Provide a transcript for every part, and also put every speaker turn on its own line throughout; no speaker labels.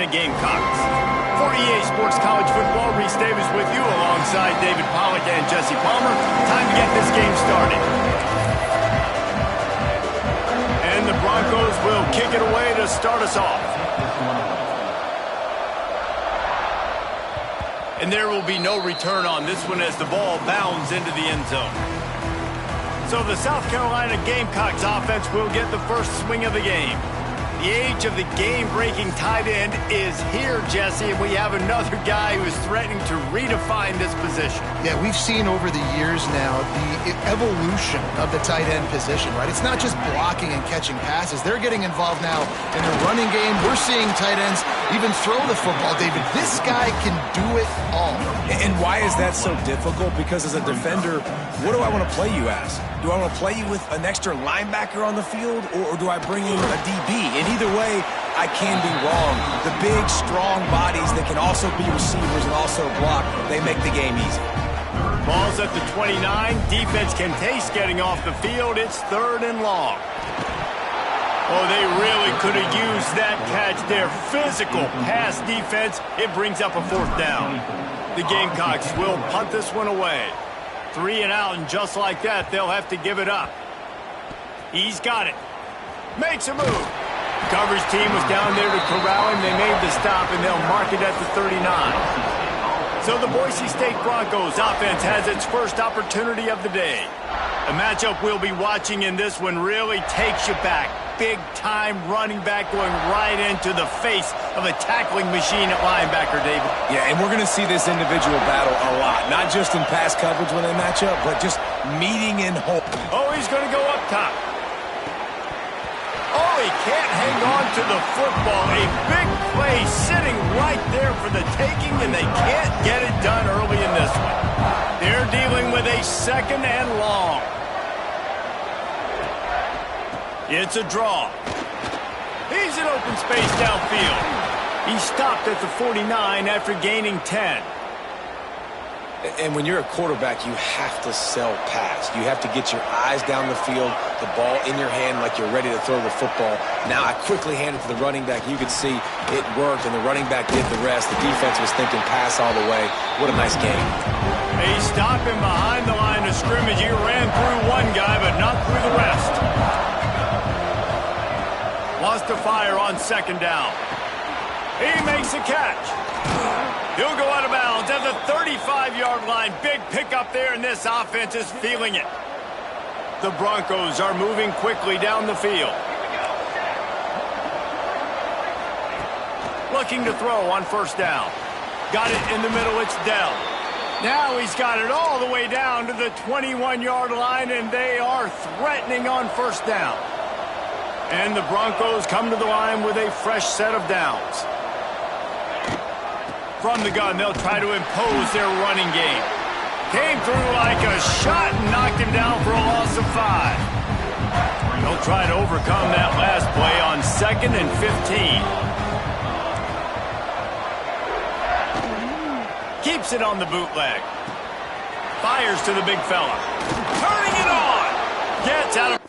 Carolina Gamecocks. 48 Sports College Football, Reese Davis with you alongside David Pollack and Jesse Palmer. Time to get this game started. And the Broncos will kick it away to start us off. And there will be no return on this one as the ball bounds into the end zone. So the South Carolina Gamecocks offense will get the first swing of the game. The age of the game-breaking tight end is here, Jesse, and we have another guy who is threatening to redefine this position.
Yeah, we've seen over the years now the evolution of the tight end position, right? It's not just blocking and catching passes. They're getting involved now in the running game. We're seeing tight ends even throw the football, David. This guy can do it all.
And why is that so difficult? Because as a defender, what do I want to play you as? Do I want to play you with an extra linebacker on the field, or do I bring in a DB? And either way, I can be wrong. The big, strong bodies that can also be receivers and also block, they make the game easy.
Ball's at the 29. Defense can taste getting off the field. It's 3rd and long. Oh, they really could have used that catch there. Physical pass defense. It brings up a 4th down. The Gamecocks will punt this one away. 3 and out, and just like that, they'll have to give it up. He's got it. Makes a move. Coverage team was down there to corral him. They made the stop, and they'll mark it at the 39. So the Boise State Broncos offense has its first opportunity of the day. The matchup we'll be watching in this one really takes you back. Big-time running back going right into the face of a tackling machine at linebacker, David.
Yeah, and we're going to see this individual battle a lot. Not just in pass coverage when they match up, but just meeting in hope.
Oh, he's going to go up top. Oh, he can't hang on to the football. A big play sitting right there for the taking, and they can't get it done early in this one. They're dealing with a 2nd and long. It's a draw. He's in open space downfield. He stopped at the 49 after gaining 10.
And when you're a quarterback, you have to sell pass. You have to get your eyes down the field, the ball in your hand like you're ready to throw the football. Now I quickly hand it to the running back. You could see it worked, and the running back did the rest. The defense was thinking pass all the way. What a nice game.
He stopped him behind the line of scrimmage. He ran through one guy, but not through the rest. Lost to fire on 2nd down. He makes a catch. He'll go out of bounds at the 35-yard line. Big pickup there, and this offense is feeling it. The Broncos are moving quickly down the field. Looking to throw on 1st down. Got it in the middle. It's Dell. Now he's got it all the way down to the 21-yard line, and they are threatening on 1st down. And the Broncos come to the line with a fresh set of downs. From the gun, they'll try to impose their running game. Came through like a shot and knocked him down for a loss of 5. They'll try to overcome that last play on 2nd and 15. Keeps it on the bootleg. Fires to the big fella. Turning it on. Gets out of...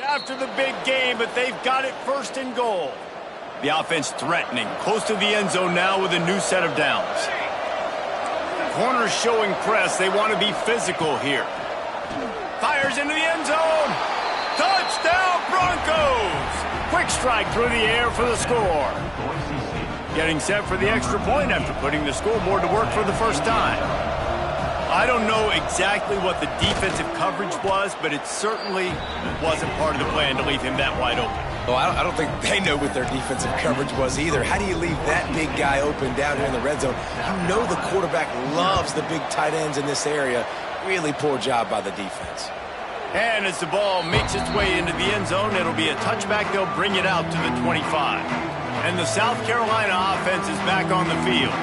After the big game, but they've got it first and goal. The offense threatening, close to the end zone now with a new set of downs. Corners showing press. They want to be physical here. Fires into the end zone. Touchdown, Broncos! Quick strike through the air for the score. Getting set for the extra point after putting the scoreboard to work for the first time. I don't know exactly what the defensive coverage was, but it certainly wasn't part of the plan to leave him that wide open.
Well, I don't think they know what their defensive coverage was either. How do you leave that big guy open down here in the red zone? You know the quarterback loves the big tight ends in this area. Really poor job by the defense.
And as the ball makes its way into the end zone, it'll be a touchback. They'll bring it out to the 25. And the South Carolina offense is back on the field.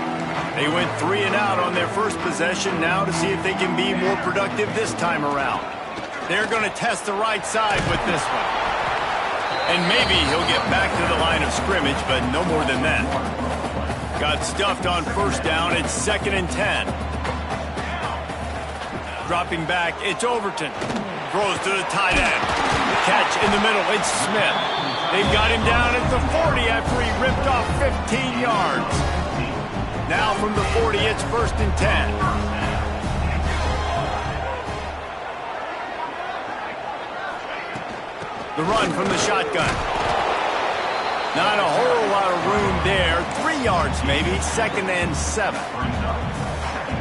They went 3 and out on their first possession now to see if they can be more productive this time around. They're going to test the right side with this one. And maybe he'll get back to the line of scrimmage, but no more than that. Got stuffed on first down. It's 2nd and 10. Dropping back, it's Overton. Throws to the tight end. Catch in the middle, it's Smith. They've got him down at the 40 after he ripped off 15 yards. Now from the 40, it's 1st and 10. The run from the shotgun. Not a whole lot of room there. 3 yards maybe, 2nd and 7.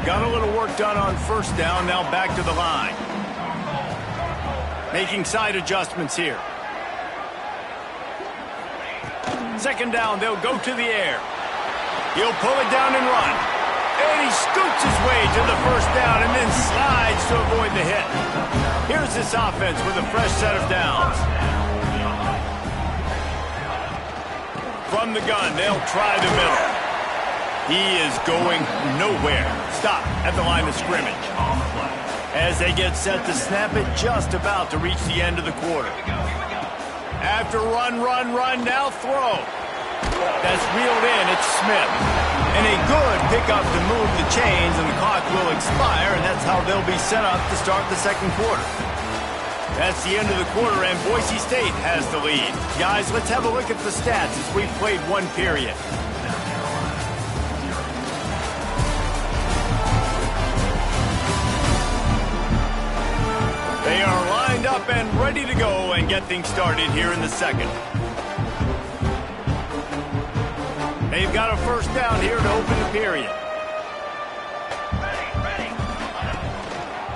Got a little work done on first down, now back to the line. Making side adjustments here. 2nd down, they'll go to the air. He'll pull it down and run. And he scoots his way to the first down and then slides to avoid the hit. Here's this offense with a fresh set of downs. From the gun, they'll try the middle. He is going nowhere. Stop at the line of scrimmage. As they get set to snap it, just about to reach the end of the quarter. After run, now throw. That's reeled in, it's Smith. And a good pickup to move the chains, and the clock will expire, and that's how they'll be set up to start the second quarter. That's the end of the quarter, and Boise State has the lead. Guys, let's have a look at the stats as we've played one period. They are lined up and ready to go and get things started here in the second. They've got a first down here to open the period.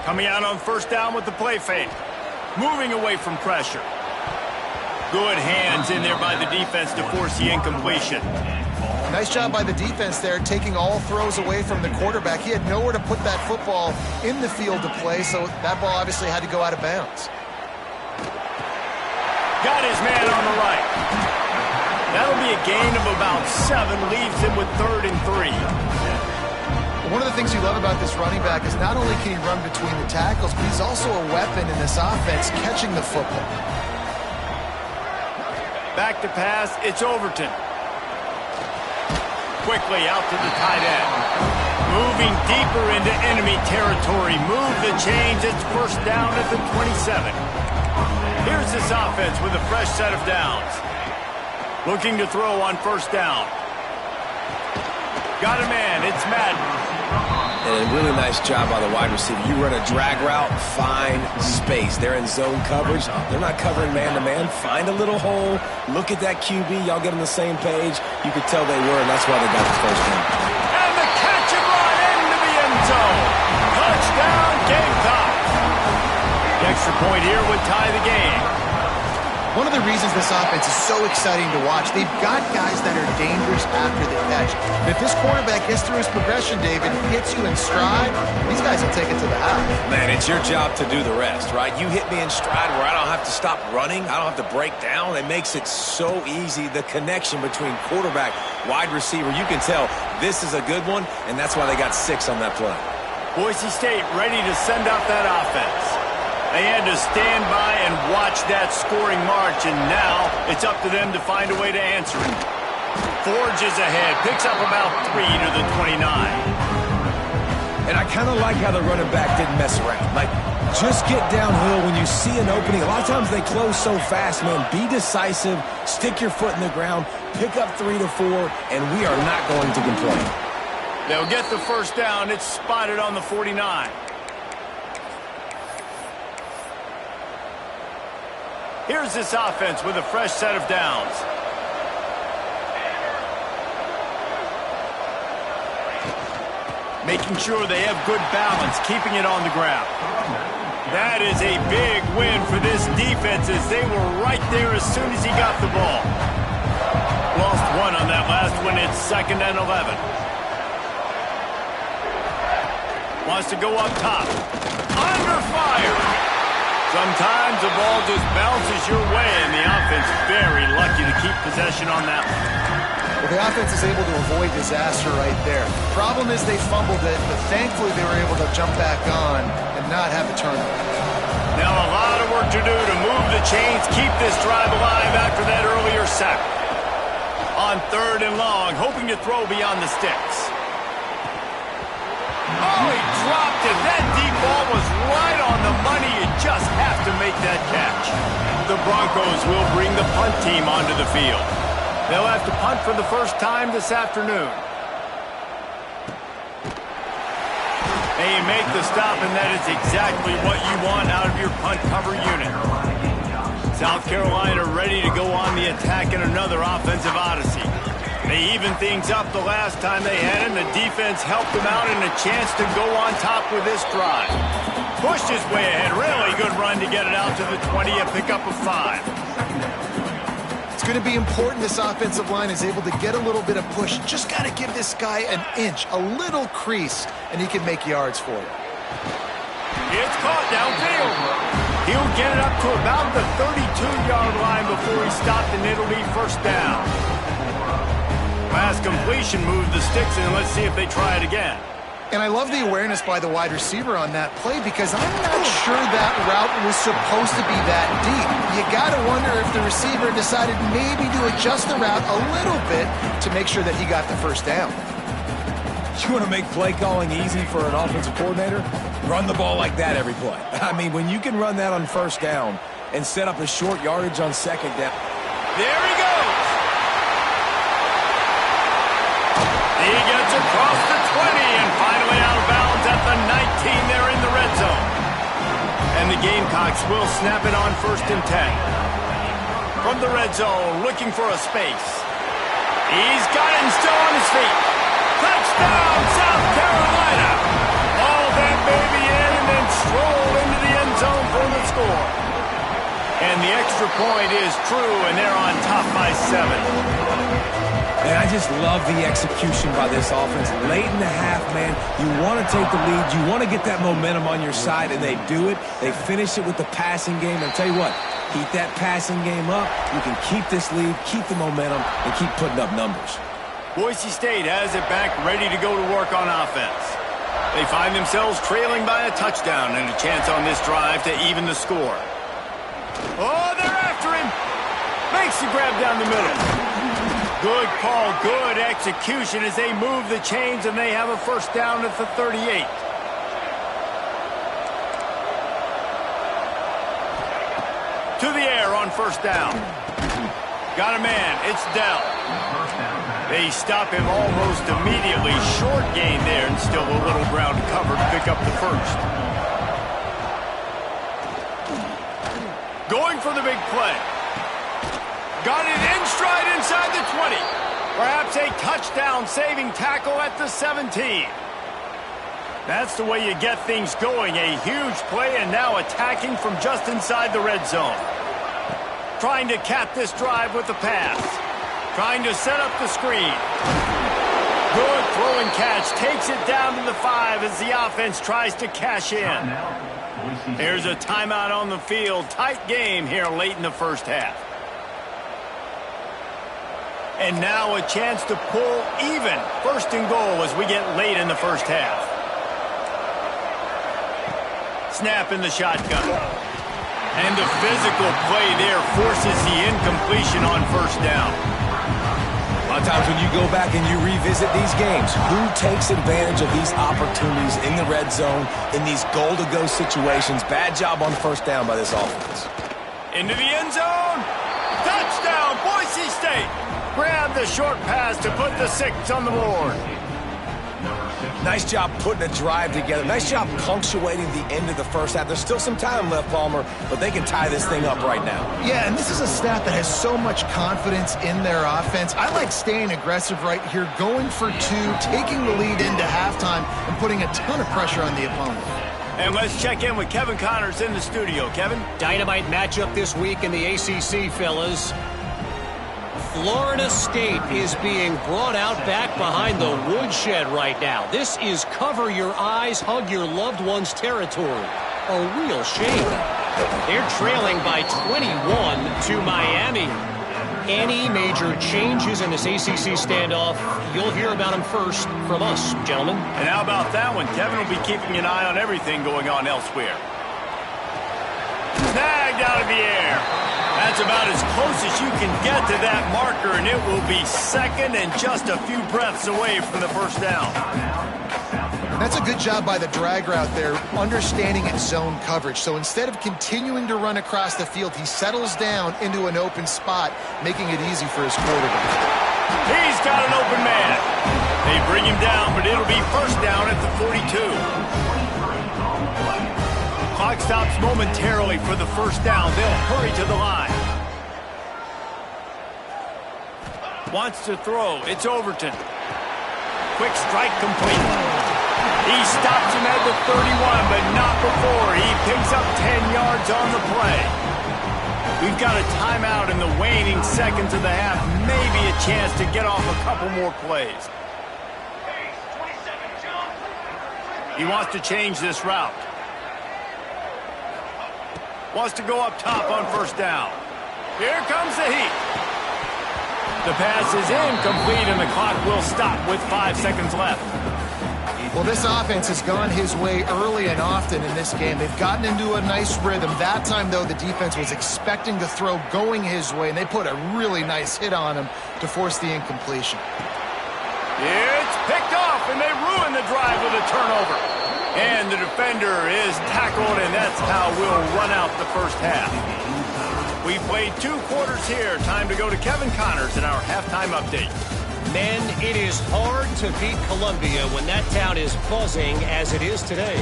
Coming out on first down with the play fake. Moving away from pressure. Good hands in there by the defense to force the incompletion.
Nice job by the defense there, taking all throws away from the quarterback. He had nowhere to put that football in the field to play, so that ball obviously had to go out of bounds.
Got his man on the right. That'll be a gain of about 7, leaves him with 3rd and 3.
One of the things you love about this running back is not only can he run between the tackles, but he's also a weapon in this offense, catching the football.
Back to pass, it's Overton. Quickly out to the tight end. Moving deeper into enemy territory. Move the chains, it's first down at the 27. Here's this offense with a fresh set of downs. Looking to throw on first down. Got a man, it's Madden.
And a really nice job by the wide receiver. You run a drag route, find space. They're in zone coverage. They're not covering man-to-man. Find a little hole. Look at that QB. Y'all get on the same page. You could tell they were, and that's why they got the first down.
And the catch and run into the end zone. Touchdown, Gamecocks. The extra point here would tie the game.
One of the reasons this offense is so exciting to watch, they've got guys that are dangerous after the catch. And if this quarterback gets through his progression, David, hits you in stride, these guys will take it to the house.
Man, it's your job to do the rest, right? You hit me in stride where I don't have to stop running. I don't have to break down. It makes it so easy. The connection between quarterback, wide receiver, you can tell this is a good one, and that's why they got 6 on that play.
Boise State ready to send out that offense. They had to stand by and watch that scoring march, and now it's up to them to find a way to answer it. Forges ahead, picks up about 3 to the 29.
And I kind of like how the running back didn't mess around. Like, Just get downhill when you see an opening. A lot of times they close so fast, man. Be decisive, stick your foot in the ground, pick up 3 to 4, and we are not going to complain.
They'll get the first down. It's spotted on the 49. Here's this offense with a fresh set of downs. Making sure they have good balance, keeping it on the ground. That is a big win for this defense as they were right there as soon as he got the ball. Lost one on that last one. It's 2nd and 11. Wants to go up top. Under fire. Sometimes the ball just bounces your way, and the offense very lucky to keep possession on that one.
Well, the offense is able to avoid disaster right there. Problem is they fumbled it, but thankfully they were able to jump back on and not have a turnover.
Now a lot of work to do to move the chains, keep this drive alive after that earlier sack. On 3rd and long, hoping to throw beyond the sticks. Oh, he dropped it. That deep ball was right on the money. You just have to make that catch. The Broncos will bring the punt team onto the field. They'll have to punt for the first time this afternoon. They make the stop, and that is exactly what you want out of your punt cover unit. South Carolina ready to go on the attack in another offensive odyssey. They evened things up the last time they had him. The defense helped them out and a chance to go on top with this drive. Pushed his way ahead. Really good run to get it out to the 20 and pick up a 5.
It's going to be important this offensive line is able to get a little bit of push. Just got to give this guy an inch, a little crease, and he can make yards for you.
It's caught downfield. He'll get it up to about the 32-yard line before he stopped, and it'll be first down. Last completion moved the sticks, and let's see if they try it again.
And I love the awareness by the wide receiver on that play because I'm not sure that route was supposed to be that deep. You got to wonder if the receiver decided maybe to adjust the route a little bit to make sure that he got the first down.
You want to make play calling easy for an offensive coordinator? Run the ball like that every play. I mean, when you can run that on first down and set up a short yardage on second down.
There he goes. He gets across the 20 and finally out of bounds at the 19 there in the red zone. And the Gamecocks will snap it on 1st and 10. From the red zone, looking for a space. He's got it and still on his feet. Touchdown, South Carolina. All that baby in and then stroll into the end zone for the score. And the extra point is true, and they're on top by 7.
And I just love the execution by this offense. Late in the half, man, you want to take the lead. You want to get that momentum on your side, and they do it. They finish it with the passing game. And I'll tell you what, keep that passing game up. You can keep this lead, keep the momentum, and keep putting up numbers.
Boise State has it back, ready to go to work on offense. They find themselves trailing by a touchdown and a chance on this drive to even the score. Oh, they're after him. Makes the grab down the middle. Good call, good execution as they move the chains, and they have a first down at the 38. To the air on first down. Got a man, it's Dell. They stop him almost immediately. Short gain there, and still a little ground to cover to pick up the first. Going for the big play. Got it in stride inside the 20. Perhaps a touchdown-saving tackle at the 17. That's the way you get things going. A huge play and now attacking from just inside the red zone. Trying to cap this drive with the pass. Trying to set up the screen. Good throw and catch. Takes it down to the 5 as the offense tries to cash in. There's a timeout on the field. Tight game here late in the first half. And now a chance to pull even. 1st and goal as we get late in the first half. Snap in the shotgun. And the physical play there forces the incompletion on first down.
lot of times when you go back and you revisit these games, who takes advantage of these opportunities in the red zone, in these goal-to-go situations? Bad job on first down by this offense.
Into the end zone. Touchdown, Boise State. Grab the short pass to put the 6 on the board.
Nice job putting a drive together. Nice job punctuating the end of the first half. There's still some time left, Palmer, but they can tie this thing up right now.
Yeah, and this is a staff that has so much confidence in their offense. I like staying aggressive right here, going for 2, taking the lead into halftime, and putting a ton of pressure on the opponent.
And let's check in with Kevin Connors in the studio. Kevin?
Dynamite matchup this week in the ACC, fellas. Florida State is being brought out back behind the woodshed right now. This is cover your eyes, hug your loved ones territory. A real shame. They're trailing by 21 to Miami. Any major changes in this ACC standoff, you'll hear about them first from us, gentlemen.
And how about that one? Kevin will be keeping an eye on everything going on elsewhere. Snagged out of the air. That's about as close as you can get to that marker, and it will be second and just a few breaths away from the first down.
That's a good job by the drag route there, understanding its zone coverage. So instead of continuing to run across the field, he settles down into an open spot, making it easy for his quarterback.
He's got an open man. They bring him down, but it'll be first down at the 42. Clock stops momentarily for the first down. They'll hurry to the line. Wants to throw. It's Overton. Quick strike complete. He stops him at the 31, but not before. He picks up 10 yards on the play. We've got a timeout in the waning seconds of the half. Maybe a chance to get off a couple more plays. He wants to change this route. Wants to go up top on first down. Here comes the heat. The pass is incomplete, and the clock will stop with 5 seconds left.
Well, this offense has gone his way early and often in this game. They've gotten into a nice rhythm. That time, though, the defense was expecting the throw going his way, and they put a really nice hit on him to force the incompletion.
It's picked off, and they ruin the drive with a turnover. And the defender is tackled, and that's how we'll run out the first half. We played 2 quarters here. Time to go to Kevin Connors in our halftime update.
Men, it is hard to beat Columbia when that town is buzzing as it is today.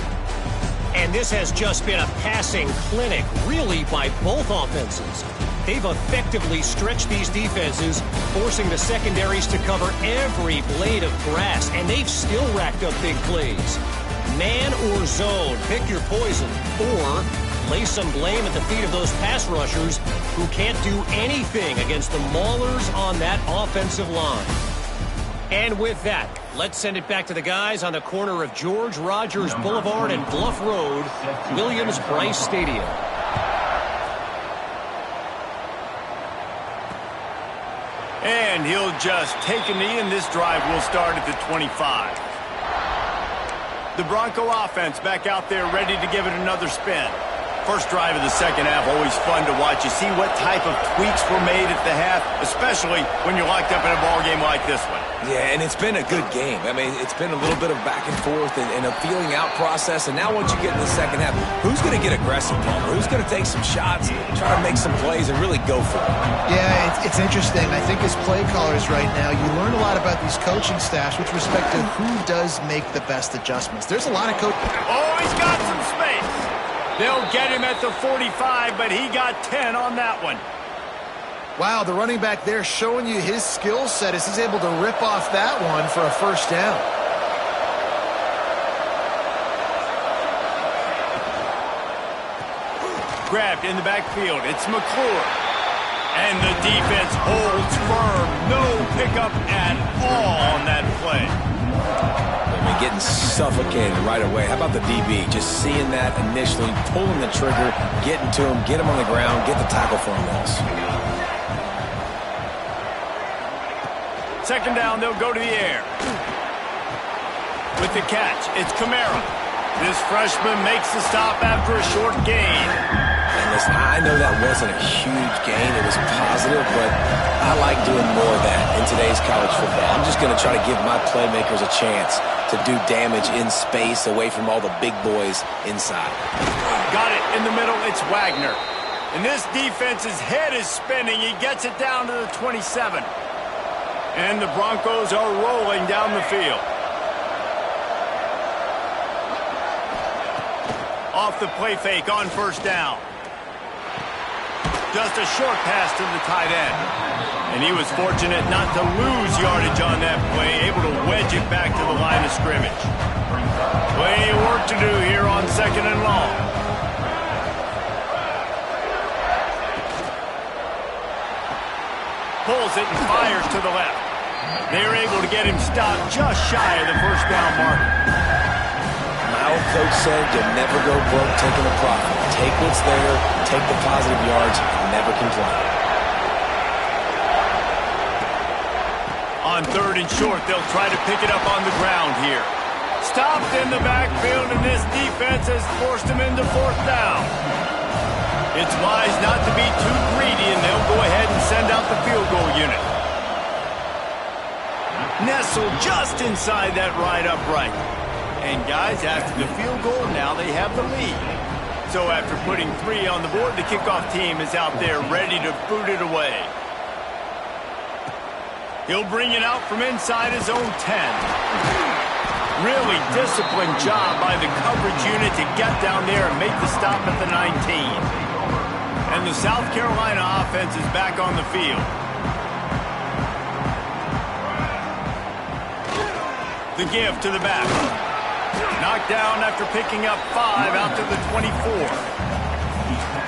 And this has just been a passing clinic, really, by both offenses. They've effectively stretched these defenses, forcing the secondaries to cover every blade of grass, and they've still racked up big plays. Man or zone, pick your poison, or lay some blame at the feet of those pass rushers who can't do anything against the maulers on that offensive line. And with that, let's send it back to the guys on the corner of George Rogers Boulevard and Bluff Road, Williams-Brice Stadium.
And he'll just take a knee, and this drive will start at the 25. The Bronco offense back out there ready to give it another spin. First drive of the second half, always fun to watch. You see what type of tweaks were made at the half, especially when you're locked up in a ball game like this one.
Yeah, and it's been a good game. I mean, it's been a little bit of back and forth and a feeling out process. And now once you get in the second half, who's going to get aggressive, Palmer? Who's going to take some shots, try to make some plays, and really go for it?
Yeah, it's interesting. I think as play callers right now, you learn a lot about these coaching staffs with respect to who does make the best adjustments. There's a lot of coaches.
Oh, he's got some space. They'll get him at the 45, but he got 10 on that one.
Wow, the running back there showing you his skill set as he's able to rip off that one for a first down.
Grabbed in the backfield. It's McClure. And the defense holds firm. No pickup at all on that play.
Getting suffocated right away. How about the DB? Just seeing that initially, pulling the trigger, getting to him, get him on the ground, get the tackle for a loss.
Second down, they'll go to the air. With the catch, it's Kamara. This freshman makes the stop after a short gain.
And listen, I know that wasn't a huge gain. It was positive, but I like doing more of that in today's college football. I'm just going to try to give my playmakers a chance to do damage in space away from all the big boys inside.
Got it in the middle. It's Wagner. And this defense's head is spinning. He gets it down to the 27. And the Broncos are rolling down the field. Off the play fake on first down. Just a short pass to the tight end. And he was fortunate not to lose yardage on that play, able to wedge it back to the line of scrimmage. Plenty of work to do here on 2nd and long. Pulls it and fires to the left. They're able to get him stopped just shy of the first down marker.
My old coach said you'll never go broke taking a profit. Take what's there, take the positive yards, and never complain.
On 3rd and short, they'll try to pick it up on the ground here. Stopped in the backfield, and this defense has forced him into 4th down. It's wise not to be too greedy, and they'll go ahead and send out the field goal unit. Nestled just inside that right upright. And guys, after the field goal, now they have the lead. So after putting 3 on the board, the kickoff team is out there ready to boot it away. He'll bring it out from inside his own 10. Really disciplined job by the coverage unit to get down there and make the stop at the 19. And the South Carolina offense is back on the field. The give to the back. Knocked down after picking up 5 out to the 24.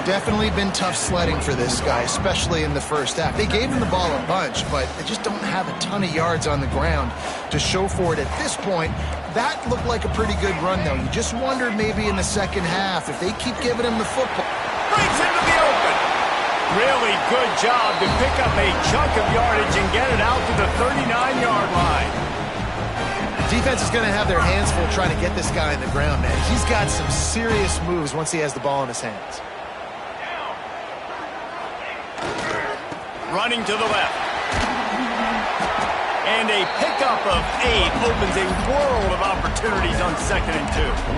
Definitely been tough sledding for this guy, especially in the first half. They gave him the ball a bunch, but they just don't have a ton of yards on the ground to show for it at this point. That looked like a pretty good run, though. You just wondered maybe in the second half if they keep giving him the football.
Breaks into the open. Really good job to pick up a chunk of yardage and get it out to the 39-yard line.
Defense is going to have their hands full trying to get this guy in the ground, man. He's got some serious moves once he has the ball in his hands.
Running to the left. And a pickup of 8 opens a world of opportunities on 2nd and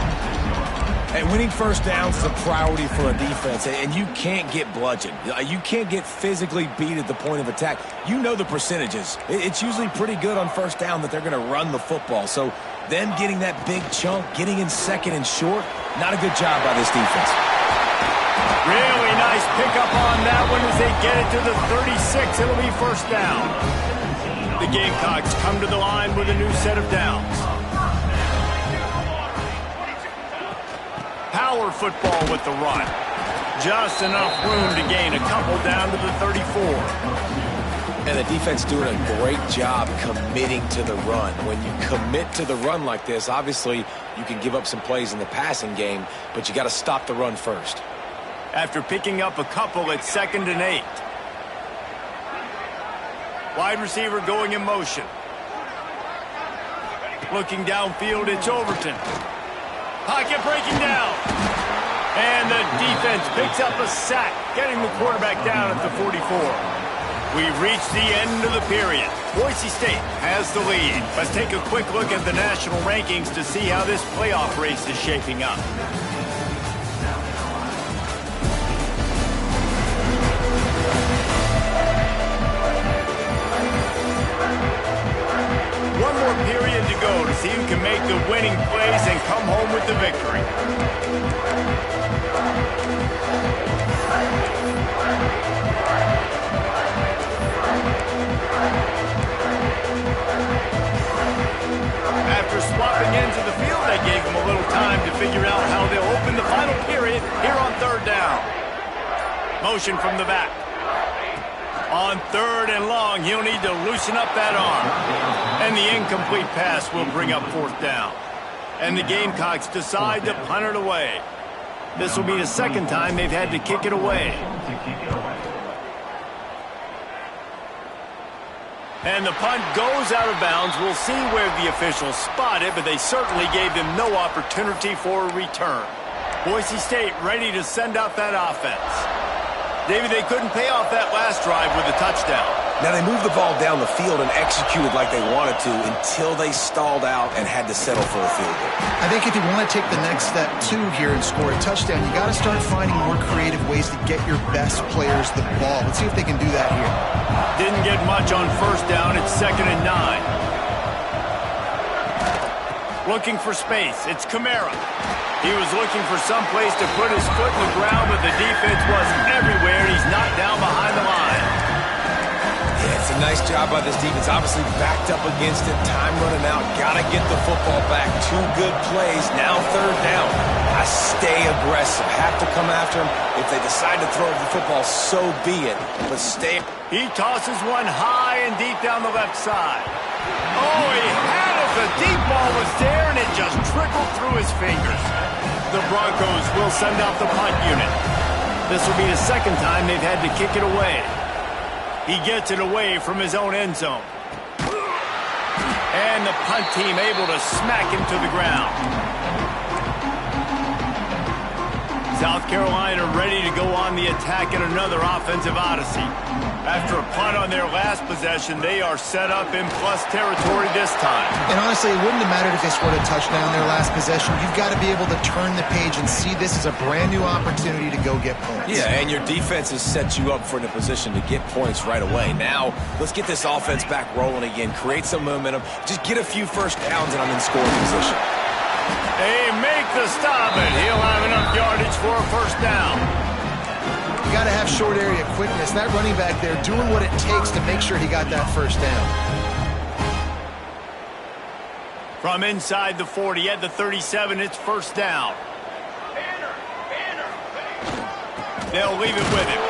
2.
And winning first downs is a priority for a defense, and you can't get bludgeoned. You can't get physically beat at the point of attack. You know the percentages. It's usually pretty good on first down that they're going to run the football. So them getting that big chunk, getting in 2nd and short, not a good job by this defense.
Really nice pickup on that one as they get it to the 36. It'll be first down. The Gamecocks come to the line with a new set of downs. Power football with the run. Just enough room to gain a couple down to the 34.
And the defense doing a great job committing to the run. When you commit to the run like this, obviously you can give up some plays in the passing game, but you got to stop the run first.
After picking up a couple at 2nd and 8. Wide receiver going in motion. Looking downfield, it's Overton. Pocket breaking down. And the defense picks up a sack, getting the quarterback down at the 44. We've reached the end of the period. Boise State has the lead. Let's take a quick look at the national rankings to see how this playoff race is shaping up. One more period to go to see who can make the winning plays and come home with the victory. After swapping ends of the field, they gave them a little time to figure out how they'll open the final period here on 3rd down. Motion from the back. On 3rd and long, he'll need to loosen up that arm. And the incomplete pass will bring up 4th down. And the Gamecocks decide to punt it away. This will be the 2nd time they've had to kick it away. And the punt goes out of bounds. We'll see where the officials spot it, but they certainly gave them no opportunity for a return. Boise State ready to send out that offense. David, they couldn't pay off that last drive with a touchdown.
Now, they moved the ball down the field and executed like they wanted to until they stalled out and had to settle for a field goal.
I think if you want to take the next step, too, here and score a touchdown, you got to start finding more creative ways to get your best players the ball. Let's see if they can do that here.
Didn't get much on first down. It's 2nd and 9. Looking for space. It's Kamara. He was looking for some place to put his foot in the ground, but the defense was everywhere. He's knocked down behind the line.
Yeah, it's a nice job by this defense. Obviously backed up against it. Time running out. Got to get the football back. 2 good plays. Now 3rd down. I stay aggressive. Have to come after him. If they decide to throw the football, so be it. But stay.
He tosses one high and deep down the left side. Oh, he had it. The deep ball was there, and it just trickled through his fingers. The Broncos will send out the punt unit. This will be the 2nd time they've had to kick it away. He gets it away from his own end zone. And the punt team able to smack him to the ground. South Carolina ready to go on the attack in another offensive odyssey. After a punt on their last possession, they are set up in plus territory this time.
And honestly, it wouldn't have mattered if they scored a touchdown their last possession. You've got to be able to turn the page and see this as a brand new opportunity to go get points. Yeah,
and your defense has set you up for the position to get points right away. Now, let's get this offense back rolling again. Create some momentum. Just get a few first downs and I'm in scoring position.
They make the stop, and he'll have enough yardage for a first down.
You got to have short area quickness. That running back there doing what it takes to make sure he got that first down.
From inside the 40 at the 37, it's first down. They'll leave it with him.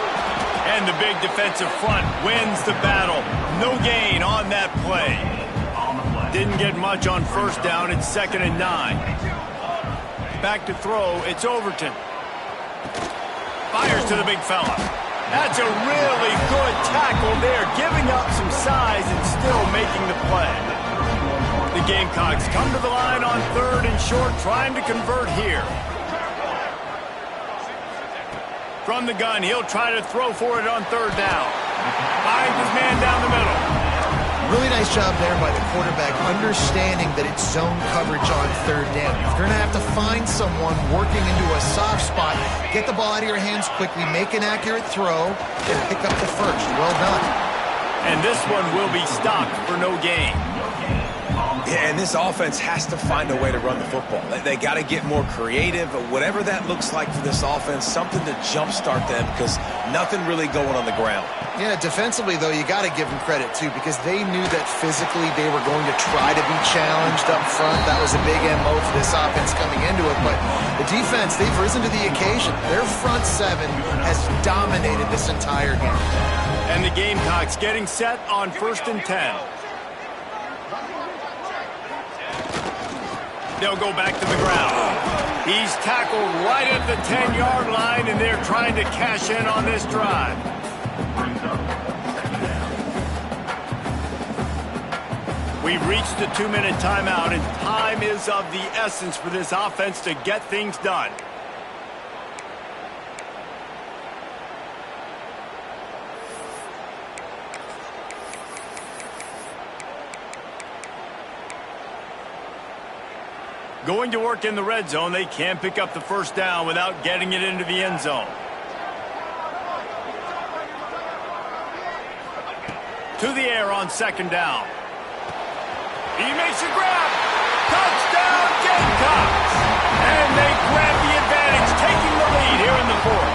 And the big defensive front wins the battle. No gain on that play. Didn't get much on first down. It's 2nd and 9. Back to throw. It's Overton. Fires to the big fella. That's a really good tackle there, giving up some size and still making the play. The Gamecocks come to the line on 3rd and short, trying to convert here. From the gun, he'll try to throw for it on 3rd down. Finds his man down the middle.
Really nice job there by the quarterback, understanding that it's zone coverage on 3rd down. If you're going to have to find someone working into a soft spot, get the ball out of your hands quickly, make an accurate throw, and pick up the first. Well done.
And this one will be stopped for no gain.
Yeah, and this offense has to find a way to run the football. They got to get more creative, whatever that looks like for this offense, something to jumpstart them because nothing really going on the ground.
Yeah, defensively, though, you got to give them credit, too, because they knew that physically they were going to try to be challenged up front. That was a big MO for this offense coming into it. But the defense, they've risen to the occasion. Their front 7 has dominated this entire game.
And the Gamecocks getting set on 1st and 10. They'll go back to the ground. He's tackled right at the 10-yard line, and they're trying to cash in on this drive. We've reached the 2-minute timeout, and time is of the essence for this offense to get things done. Going to work in the red zone, they can't pick up the first down without getting it into the end zone. To the air on 2nd down. He makes a grab. Touchdown, Gamecocks! And they grab the advantage, taking the lead here in the 4th.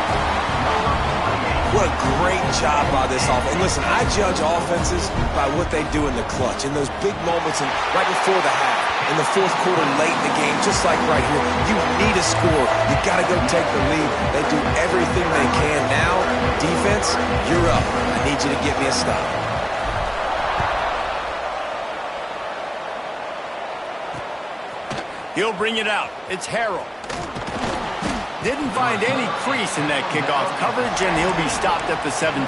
What a great job by this offense. And listen, I judge offenses by what they do in the clutch, in those big moments and right before the half, in the 4th quarter, late in the game, just like right here. You need a score. You got to go take the lead. They do everything they can. Now, defense, you're up. I need you to get me a stop.
He'll bring it out. It's Harrell. Didn't find any crease in that kickoff coverage, and he'll be stopped at the 17.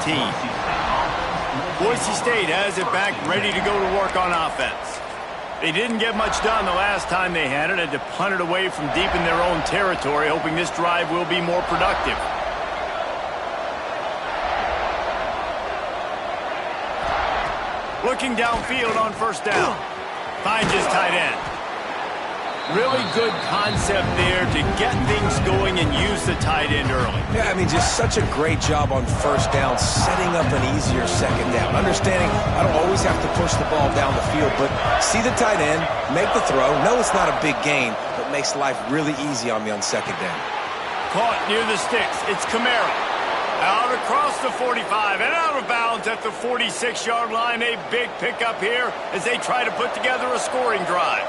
Boise State has it back, ready to go to work on offense. They didn't get much done the last time they had it. Had to punt it away from deep in their own territory, hoping this drive will be more productive. Looking downfield on first down. Finds his tight end. Really good concept there to get things going and use the tight end early.
Yeah, I mean, just such a great job on first down, setting up an easier second down. Understanding I don't always have to push the ball down the field, but see the tight end, make the throw. No, it's not a big gain, but makes life really easy on me on second down.
Caught near the sticks. It's Camaro. Out across the 45 and out of bounds at the 46-yard line. A big pickup here as they try to put together a scoring drive.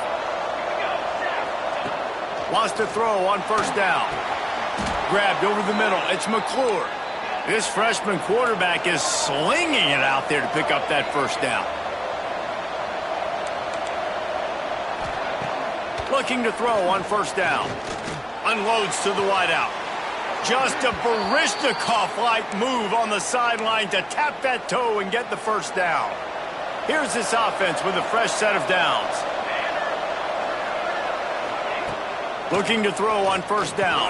Wants to throw on first down. Grabbed over the middle. It's McClure. This freshman quarterback is slinging it out there to pick up that first down. Looking to throw on first down. Unloads to the wideout. Just a Baryshnikov-like move on the sideline to tap that toe and get the first down. Here's this offense with a fresh set of downs. Looking to throw on first down.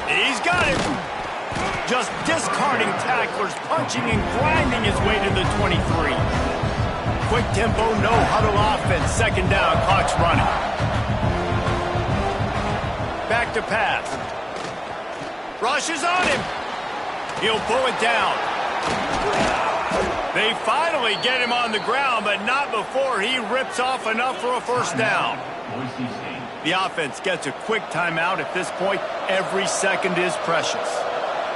He's got it. Just discarding tacklers, punching and grinding his way to the 23. Quick tempo, no huddle offense. Second down, clock's running. Back to pass. Rushes on him. He'll pull it down. They finally get him on the ground, but not before he rips off enough for a first down. The offense gets a quick timeout. At this point, every second is precious.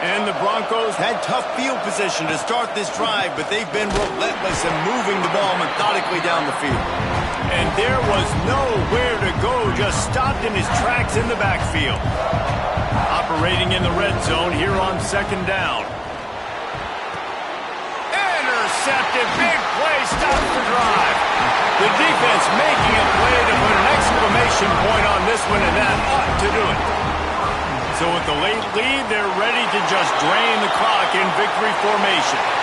And the Broncos had tough field position to start this drive, but they've been relentless in moving the ball methodically down the field. And there was nowhere to go, just stopped in his tracks in the backfield. Operating in the red zone here on second down. Intercepted, big play, stops the drive. The defense making a play to put an exclamation point on this one, and that ought to do it. So with the late lead, they're ready to just drain the clock in victory formation.